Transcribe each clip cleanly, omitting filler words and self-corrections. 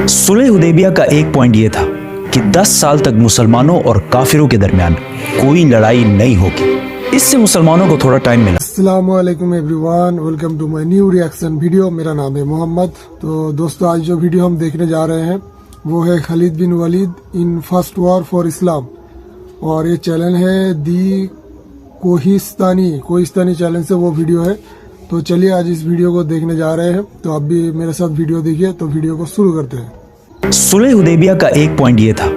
सुलह हुदैबिया का एक पॉइंट यह था कि 10 साल तक मुसलमानों और काफिरों के दरमियान कोई लड़ाई नहीं होगी। इससे मुसलमानों को थोड़ा टाइम मिला। अस्सलामुअलैकुम everyone, welcome to my new reaction video. मेरा नाम है मोहम्मद। तो दोस्तों, आज जो वीडियो हम देखने जा रहे हैं वो है Khalid bin Walid in first war for Islam, और ये चैनल है दी कोहिस्तानी चैनल से वो वीडियो है। तो चलिए आज इस वीडियो को देखने जा रहे हैं। तो आप भी मेरे साथ वीडियो देखिए। तो वीडियो को शुरू करते हैं। सुलह हुदैबिया का एक पॉइंट यह था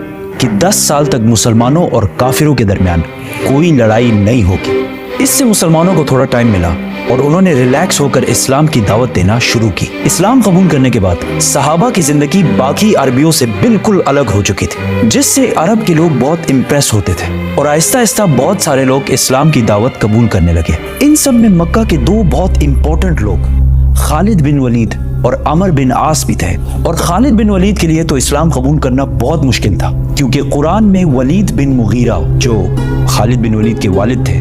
कि 10 साल तक मुसलमानों और काफिरों के दरमियान कोई लड़ाई नहीं होगी। इससे मुसलमानों को थोड़ा टाइम मिला और उन्होंने रिलैक्स होकर इस्लाम की दावत देना शुरू की। इस्लाम कबूल करने के बाद सहाबा की जिंदगी बाकी अरबियों से बिल्कुल अलग हो चुकी थी, जिससे अरब के लोग बहुत इम्प्रेस होते थे और आहिस्ता आहिस्ता बहुत सारे लोग इस्लाम की दावत कबूल करने लगे। इन सब में मक्का के दो बहुत इंपॉर्टेंट लोग खालिद बिन वलीद और अमर बिन आस भी थे। और खालिद बिन वलीद के लिए तो इस्लाम कबूल करना बहुत मुश्किल था, क्योंकि कुरान में वलीद बिन मुगीरा, जो खालिद बिन वलीद के वालिद थे,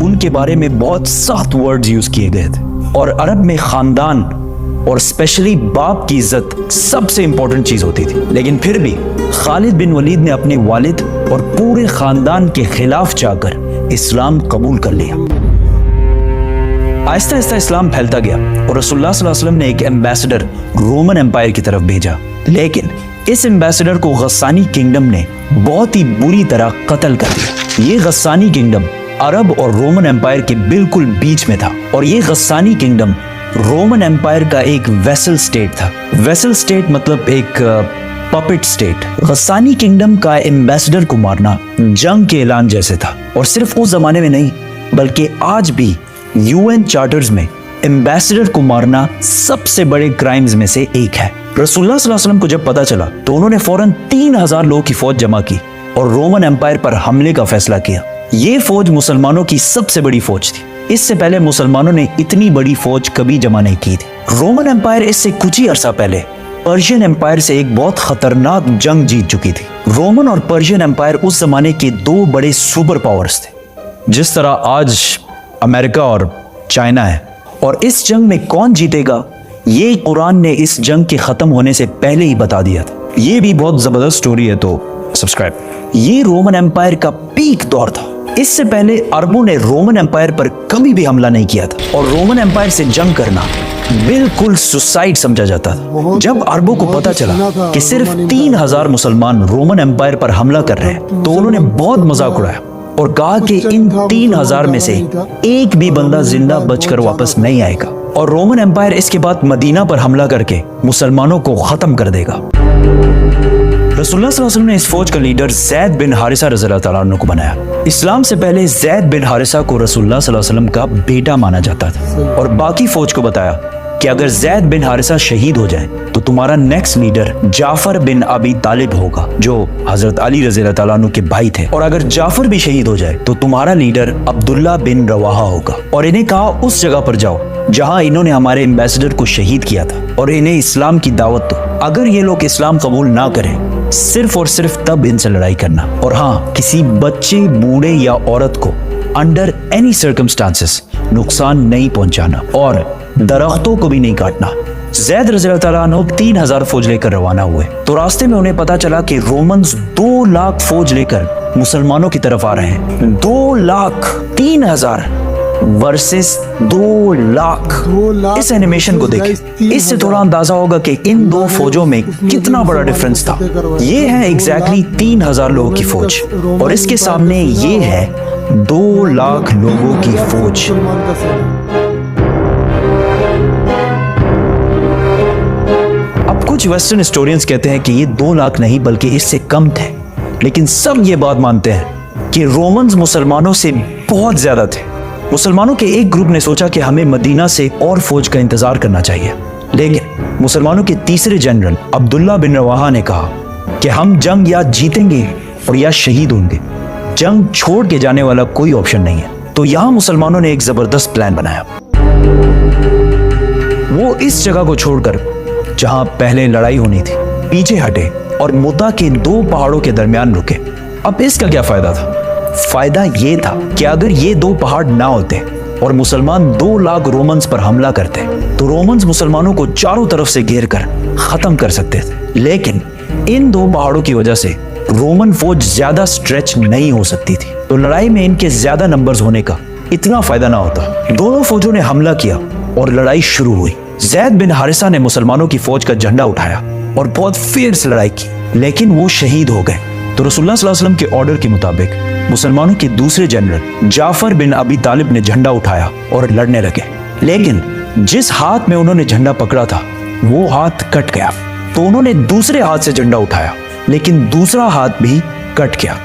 उनके बारे में बहुत सख्त वर्ड्स यूज किए गए थे। और अरब में खानदान और स्पेशली बाप की इज्जत सबसे इंपॉर्टेंट चीज होती थी। लेकिन फिर भी खालिद बिन वलीद ने अपने वालिद और पूरे खानदान के खिलाफ जाकर इस्लाम कबूल कर लिया। आहिस्ता आहिस्ता इस्लाम फैलता गया और रसूलुल्लाह सल्लल्लाहु अलैहि वसल्लम ने एक एम्बेसडर रोमन एम्पायर की तरफ भेजा। लेकिन इस एम्बेसडर को गस्सानी किंगडम ने बहुत ही बुरी तरह कत्ल कर दिया। ये गस्सानी किंगडम अरब और रोमन एम्पायर के बिल्कुल बीच में था, और ये गस्सानी किंगडम रोमन एम्पायर का एक वेसल स्टेट था। वेसल स्टेट मतलब एक पपेट स्टेट। गस्सानी किंगडम का एम्बेसडर को मारना जंग के ऐलान जैसे था, और सिर्फ उस जमाने में नहीं बल्कि आज भी यूएन चार्टर्स में एम्बेसडर को मारना सबसे बड़े क्राइम्स में से एक है। रसूलुल्लाह सल्लल्लाहु अलैहि वसल्लम को जब पता चला तो उन्होंने फौरन 3000 लोगों की फौज जमा की और रोमन एम्पायर पर हमले का फैसला किया। ये फौज मुसलमानों की सबसे बड़ी फौज थी। इससे पहले मुसलमानों ने इतनी बड़ी फौज कभी जमा नहीं की थी। रोमन एम्पायर इससे कुछ ही अरसा पहले पर्शियन एम्पायर से एक बहुत खतरनाक जंग जीत चुकी थी। रोमन और पर्शियन एम्पायर उस जमाने के दो बड़े सुपर पावर्स थे, जिस तरह आज अमेरिका और चाइना है। और इस जंग में कौन जीतेगा ये कुरान ने इस जंग के खत्म होने से पहले ही बता दिया था। ये भी बहुत जबरदस्त स्टोरी है, तो सब्सक्राइब। ये रोमन एम्पायर का पीक दौर था। इससे पहले अरबों ने रोमन एम्पायर पर कभी भी हमला नहीं किया था, और रोमन एम्पायर से जंग करना बिल्कुल सुसाइड समझा जाता था। जब अरबों को पता चला कि सिर्फ 3000 मुसलमान रोमन एम्पायर पर हमला कर रहे हैं, तो उन्होंने बहुत मजाक उड़ाया और कहा कि इन 3000 में से एक भी बंदा जिंदा बचकर वापस नहीं आएगा, और रोमन एम्पायर इसके बाद मदीना पर हमला करके मुसलमानों को खत्म कर देगा। रसूलुल्लाह सल्लल्लाहु अलैहि वसल्लम ने इस फौज का लीडर ज़ैद बिन हारिसा रज़ियल्लाहु तआला अन्हु को बनाया। इस्लाम से पहले ज़ैद बिन हारिसा को रसूलुल्लाह सल्लल्लाहु अलैहि वसल्लम का बेटा माना जाता था, और बाकी फौज को बताया कि अगर ज़ैद बिन हारिसा शहीद हो जाए तो तुम्हारा नेक्स्ट लीडर जाफर बिन अबी तालिब होगा, जो हजरत अली रज़ियल्लाहु तआला अन्हु के भाई थे। और अगर जाफर भी शहीद हो जाए तो तुम्हारा लीडर अब्दुल्ला बिन रवाहा होगा। और इन्हें कहा उस जगह पर जाओ जहां इन्होंने हमारे एम्बेसडर को शहीद किया था, और इन्हें इस्लाम की दावत दो। अगर ये लोग इस्लाम कबूल ना करें, सिर्फ और सिर्फ तब इनसे लड़ाई करना। और हाँ, किसी बच्चे, बूढ़े या औरत को अंडर एनी सर्कमस्टांसेस नुकसान नहीं पहुंचाना, और दरख्तों को भी नहीं काटना। ज़ैद रज़ियल्लाहु तआला अन्हु 3000 फौज लेकर रवाना हुए। तो रास्ते में उन्हें पता चला कि रोमन्स 2 लाख फौज लेकर मुसलमानों की तरफ आ रहे हैं। 2 लाख 3000 वर्सेस 2 लाख। इस एनिमेशन को देखें, इससे थोड़ा अंदाजा होगा कि इन दो फौजों में कितना बड़ा डिफरेंस था। ये है एग्जैक्टली 3000 लोगों की फौज, और इसके सामने ये है 2 लाख लोगों की फौज। अब कुछ वेस्टर्न हिस्टोरियंस कहते हैं कि ये 2 लाख नहीं बल्कि इससे कम थे, लेकिन सब ये बात मानते हैं कि रोमन्स मुसलमानों से बहुत ज्यादा थे। मुसलमानों के एक ग्रुप ने सोचा कि हमें मदीना से और फौज का इंतजार करना चाहिए, लेकिन मुसलमानों के तीसरे जनरल अब्दुल्ला बिन रवाहा ने कहा कि हम जंग या जीतेंगे और या शहीद होंगे, जंग छोड़ के जाने वाला कोई ऑप्शन नहीं है। तो यहां मुसलमानों ने एक जबरदस्त प्लान बनाया। वो इस जगह को छोड़कर जहां पहले लड़ाई होनी थी पीछे हटे और मुद्दा के 2 पहाड़ों के दरमियान रुके। अब इसका क्या फायदा था? फायदा ये था कि अगर ये 2 पहाड़ ना होते और मुसलमान 2 लाख रोमन्स पर हमला करते तो रोमन्स मुसलमानों को चारों तरफ से घेर कर खत्म कर सकते थे। लेकिन इन 2 पहाड़ों की वजह से रोमन फौज ज्यादा स्ट्रेच नहीं हो सकती थी, तो लड़ाई में इनके ज्यादा नंबर्स होने का इतना फायदा ना होता। दोनों फौजों ने हमला किया और लड़ाई शुरू हुई। जैद बिन हारिसा ने मुसलमानों की फौज का झंडा उठाया और बहुत फियर्स लड़ाई की, लेकिन वो शहीद हो गए। तो रसूलुल्लाह सल्लल्लाहु अलैहि वसल्लम के ऑर्डर के मुताबिक मुसलमानों के दूसरे जनरल जाफर बिन अबी तालिब ने झंडा उठाया और लड़ने लगे। लेकिन जिस हाथ में उन्होंने झंडा पकड़ा था वो हाथ कट गया, तो उन्होंने दूसरे हाथ से झंडा उठाया, लेकिन दूसरा हाथ भी कट गया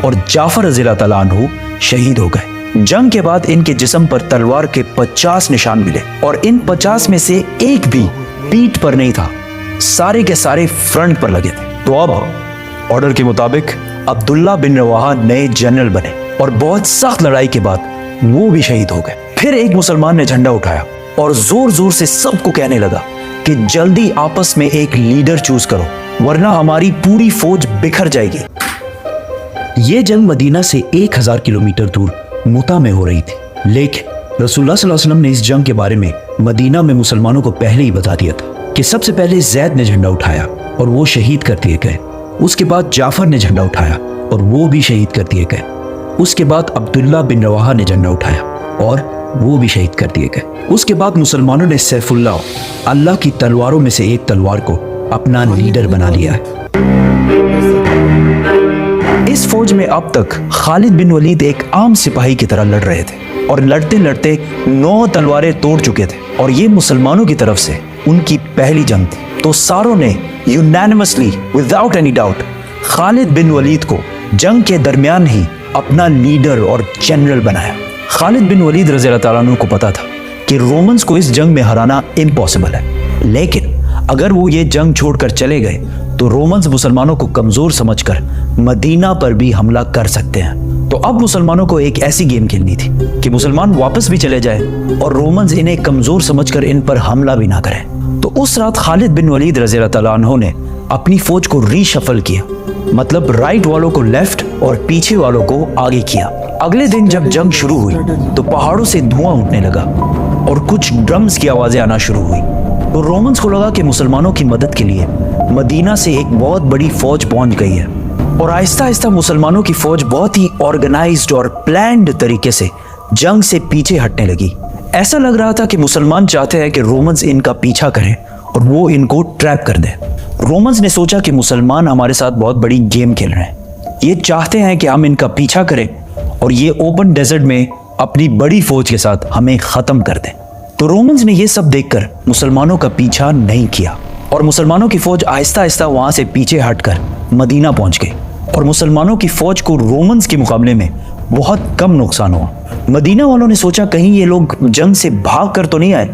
और जाफर रज़ियल्लाहु तआला अन्हु शहीद हो गए। जंग के बाद इनके जिस्म पर तलवार के 50 निशान मिले और इन 50 में से एक भी पीठ पर नहीं था, सारे के सारे फ्रंट पर लगे थे। तो अब ऑर्डर के मुताबिक अब्दुल्ला बिन रवाहा नए जनरल बने और बहुत सख्त लड़ाई के बाद वो भी शहीद हो गए। फिर एक मुसलमान ने झंडा उठाया और जोर जोर से सबको कहने लगा कि जल्दी आपस में एक लीडर चूज करो, वरना हमारी पूरी फौज बिखर जाएगी। ये जंग मदीना से 1000 किलोमीटर दूर मुता में हो रही थी, लेकिन रसूलुल्लाह सल्लल्लाहु अलैहि वसल्लम ने इस जंग के बारे में मदीना में मुसलमानों को पहले ही बता दिया था कि सबसे पहले जैद ने झंडा उठाया और वो शहीद कर दिए गए। उसके बाद जाफर ने झंडा उठाया और वो भी शहीद कर दिए गए। उसके बाद अब्दुल्ला बिन रवाहा ने झंडा उठाया और वो भी शहीद कर दिए गए। उसके बाद मुसलमानों ने सैफुल्लाह, अल्लाह की तलवारों में से एक तलवार को अपना लीडर बना लिया है। इस फौज में अब तक खालिद बिन वलीद एक आम सिपाही की तरह लड़ रहे थे और लड़ते लड़ते 9 तलवारें तोड़ चुके थे और ये मुसलमानों की तरफ से उनकी पहली जंग थी। तो सारों ने unanimously without any doubt Khalid bin Walid को जंग के दरमियान ही अपना लीडर और जनरल बनाया। खालिद बिन वलीद रज़ियल्लाहु तआला अन्हु को पता था कि रोमन्स को इस जंग में हराना इम्पॉसिबल है, लेकिन अगर वो ये जंग छोड़कर चले गए तो रोमन्स मुसलमानों को कमजोर समझकर मदीना पर भी हमला कर सकते हैं। तो अब मुसलमानों को एक ऐसी गेम खेलनी थी कि मुसलमान वापस भी चले जाए और रोमन्स इन्हें कमजोर समझकर इन पर हमला भी ना करें। तो उस रात खालिद बिन वलीद रज़ियल्लाहु तआला अन्हु ने अपनी फौज को रीशफल किया, मतलब राइट वालों को लेफ्ट और पीछे वालों को आगे किया। अगले दिन जब जंग शुरू हुई तो पहाड़ों से धुआं उठने लगा और कुछ ड्रम्स की आवाजें आना शुरू हुई। तो रोमन्स को लगा कि मुसलमानों की मदद के लिए मदीना से एक बहुत बड़ी फौज पहुंच गई है और आहिस्ता आहिस्ता मुसलमानों की फौज बहुत ही ऑर्गेनाइज्ड और प्लान्ड तरीके से जंग से पीछे हटने लगी। ऐसा लग रहा था कि मुसलमान चाहते हैं कि रोमन्स इनका पीछा करें और वो इनको ट्रैप कर दें। रोमन्स ने सोचा कि मुसलमान हमारे साथ बहुत बड़ी गेम खेल रहे हैं, ये चाहते हैं कि हम इनका पीछा करें और ये ओपन डेजर्ट में अपनी बड़ी फौज के साथ हमें खत्म कर दें। तो रोमन्स ने ये सब देखकर मुसलमानों का पीछा नहीं किया और मुसलमानों की फौज आहिस्ता आहिस्ता वहां से पीछे हटकर मदीना पहुंच गई और मुसलमानों की फौज को रोमन्स के मुकाबले में बहुत कम नुकसान हुआ। मदीना वालों ने सोचा कहीं ये लोग जंग से भाग कर तो नहीं आए,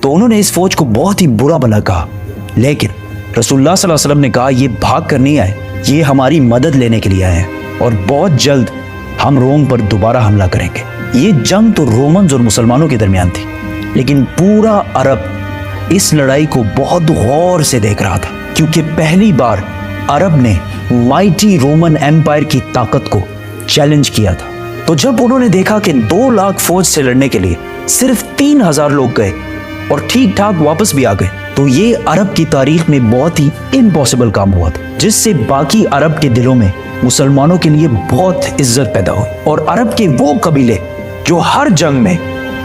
तो उन्होंने इस फौज को बहुत ही बुरा भला कहा। लेकिन रसूलुल्लाह सल्लल्लाहु अलैहि वसल्लम ने कहा ये भाग कर नहीं आए, ये हमारी मदद लेने के लिए आए हैं और बहुत जल्द हम रोम पर दोबारा हमला करेंगे। ये जंग तो रोमन्स और मुसलमानों के दरमियान थी, लेकिन पूरा अरब इस लड़ाई को बहुत गौर से देख रहा था, क्योंकि पहली बार अरब ने माइटी रोमन एम्पायर की ताकत को चैलेंज किया था। तो जब उन्होंने देखा कि 2 लाख फौज से लड़ने के लिए सिर्फ 3000 लोग गए और ठीक ठाक वापस भी आ गए, तो ये अरब की तारीख में बहुत ही इम्पॉसिबल काम हुआ था, जिससे बाकी अरब के दिलों में मुसलमानों के लिए बहुत इज्जत पैदा हुई। और अरब के वो कबीले जो हर जंग में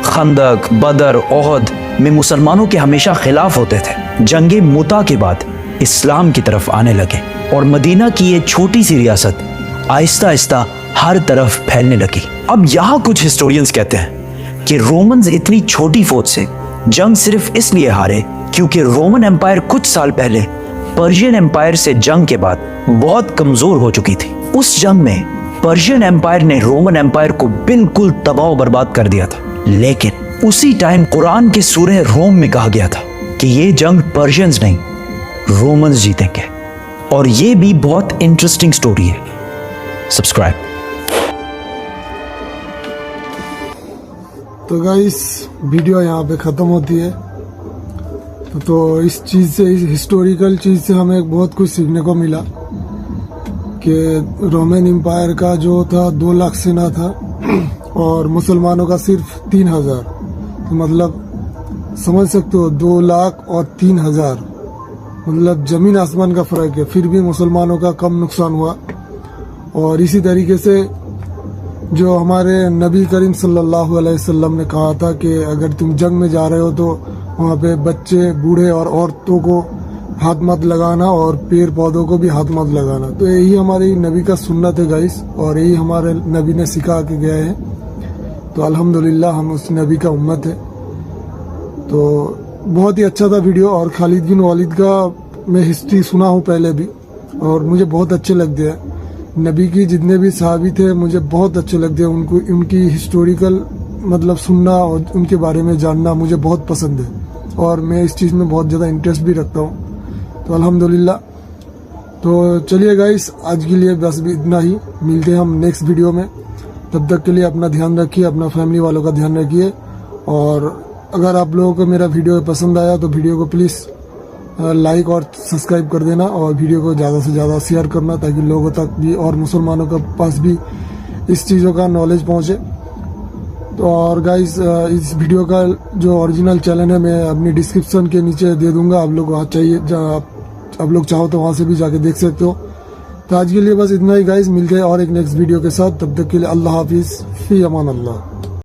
खंदक, बदर, ओहद में मुसलमानों के हमेशा खिलाफ होते थे, जंगे मुता के बाद इस्लाम की तरफ आने लगे और मदीना की ये छोटी सी रियासत आहिस्ता आहिस्ता हर तरफ फैलने लगी। अब यहाँ कुछ हिस्टोरियंस कहते हैं कि रोमन्स इतनी छोटी फौज से जंग सिर्फ इसलिए हारे क्योंकि रोमन एम्पायर कुछ साल पहले पर्शियन एम्पायर से जंग के बाद बहुत कमजोर हो चुकी थी। उस जंग में पर्शियन एम्पायर ने रोमन एम्पायर को बिल्कुल तबाह बर्बाद कर दिया था, लेकिन उसी टाइम कुरान के सूरह रोम में कहा गया था कि ये जंग पर्शियंस नहीं रोमन्स जीतेंगे। और ये भी बहुत इंटरेस्टिंग स्टोरी है। सब्सक्राइब। तो गाइस वीडियो यहाँ पे ख़त्म होती है। तो इस चीज़ से, इस हिस्टोरिकल चीज़ से हमें बहुत कुछ सीखने को मिला कि रोमन एम्पायर का जो था 2 लाख सेना था, और मुसलमानों का सिर्फ 3000। तो मतलब समझ सकते हो 2 लाख और 3000, मतलब ज़मीन आसमान का फ़र्क है। फिर भी मुसलमानों का कम नुकसान हुआ। और इसी तरीके से जो हमारे नबी करीम सल्लल्लाहु अलैहि वसल्लम ने कहा था कि अगर तुम जंग में जा रहे हो तो वहाँ पे बच्चे, बूढ़े और औरतों को हाथ मत लगाना और पेड़ पौधों को भी हाथ मत लगाना। तो यही हमारी नबी का सुन्नत है गाइस, और यही हमारे नबी ने सिखा के गए हैं। तो अल्हम्दुलिल्लाह हम उस नबी का उम्मत है। तो बहुत ही अच्छा था वीडियो। और खालिद बिन वलीद का मैं हिस्ट्री सुना हूँ पहले भी, और मुझे बहुत अच्छे लगते हैं। नबी की जितने भी सहाबी थे मुझे बहुत अच्छे लगते हैं। उनको उनकी हिस्टोरिकल मतलब सुनना और उनके बारे में जानना मुझे बहुत पसंद है, और मैं इस चीज़ में बहुत ज़्यादा इंटरेस्ट भी रखता हूँ। तो अल्हम्दुलिल्लाह। तो चलिए गाइस, आज के लिए बस भी इतना ही। मिलते हैं हम नेक्स्ट वीडियो में। तब तक के लिए अपना ध्यान रखिए, अपना फैमिली वालों का ध्यान रखिए। और अगर आप लोगों को मेरा वीडियो पसंद आया तो वीडियो को प्लीज़ लाइक और सब्सक्राइब कर देना, और वीडियो को ज़्यादा से ज़्यादा शेयर करना, ताकि लोगों तक भी और मुसलमानों के पास भी इस चीज़ों का नॉलेज पहुँचे। तो और गाइस, इस वीडियो का जो ओरिजिनल चैनल है मैं अपनी डिस्क्रिप्शन के नीचे दे दूंगा। आप लोग वहाँ चाहिए, आप लोग चाहो तो वहाँ से भी जाके देख सकते हो। तो आज के लिए बस इतना ही गाइस। मिलते हैं और एक नेक्स्ट वीडियो के साथ। तब तक के लिए अल्लाह हाफिज़, फ़ी अमान अल्लाह।